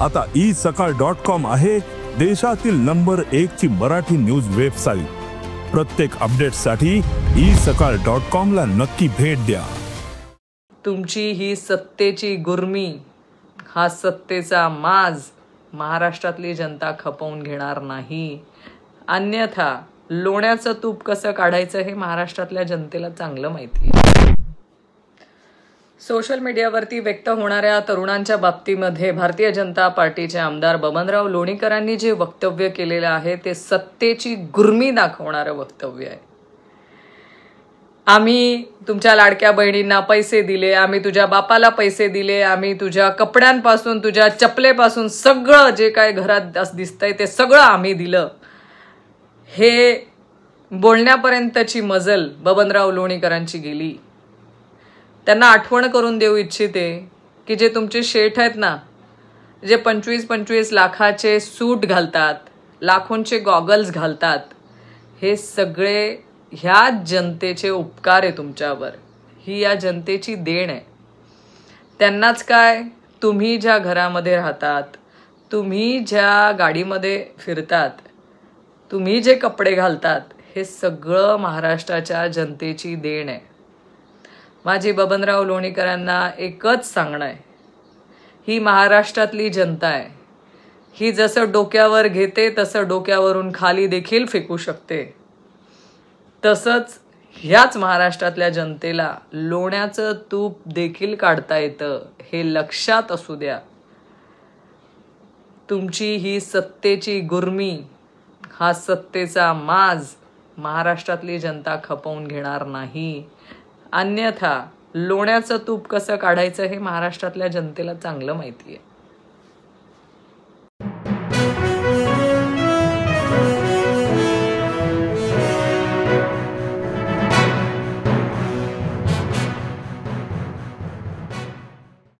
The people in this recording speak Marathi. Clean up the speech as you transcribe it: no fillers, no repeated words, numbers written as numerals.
आता isakal.com आहे देशातील नंबर 1 ची मराठी न्यूज वेबसाईट। प्रत्येक अपडेटसाठी isakal.com ला नक्की भेट द्या। तुमची ही सत्तेची गुर्मी, हा सत्तेचा माज महाराष्ट्रातली जनता खपवून घेणार नाही। अन्यथा लोण्याचं तूप कसं काढायचं हे महाराष्ट्रातल्या जनतेला चांगलं माहिती आहे। सोशल मीडियावरती व्यक्त होणाऱ्या तरुणांच्या बाबतीमध्ये भारतीय जनता पार्टीचे आमदार बबनराव लोणीकरांनी जे वक्तव्य केलेलं आहे ते सत्तेची गुर्मी दाखवणारं वक्तव्य आहे। आम्ही तुमच्या लाडक्या बहिणींना पैसे दिले, आम्ही तुझ्या बापाला पैसे दिले, आम्ही तुझ्या कपड्यांपासून तुझ्या चपलेपासून सगळं जे काय घरात दिसतंय ते सगळं आम्ही दिलं, हे बोलण्यापर्यंतची मजल बबनराव लोणीकरांची गेली। त्यांना आठवण करून देऊ इच्छिते की जे तुमचे शेठ आहेत ना, जे 25-25 लाखाचे सूट घालतात, लाखोंचे गॉगल्स घालतात, हे सगळे ह्या जनतेचे उपकार आहे तुमच्यावर। ही या जनतेची देण आहे। त्यांनाच काय, तुम्ही ज्या घरामध्ये राहतात, तुम्ही ज्या गाडीमध्ये फिरतात, तुम्ही जे कपडे घालतात, हे सगळं महाराष्ट्राच्या जनतेची देण आहे। माझी बबनराव लोणीकरांना एकच सांगणं आहे, ही महाराष्ट्रातली जनता आहे। ही जसं डोक्यावर घेते तसं डोक्यावरून खाली देखील फेकू शकते। तसंच ह्याच महाराष्ट्रातल्या जनतेला लोण्याचं तूप देखील काढता येतं, हे लक्षात असू द्या। तुमची ही सत्तेची गुर्मी, हा सत्तेचा माज महाराष्ट्रातली जनता खपवून घेणार नाही। अन्यथा लोण्याचं तूप कसं काढायचं हे महाराष्ट्रातल्या जनतेला चांगलं माहिती आहे।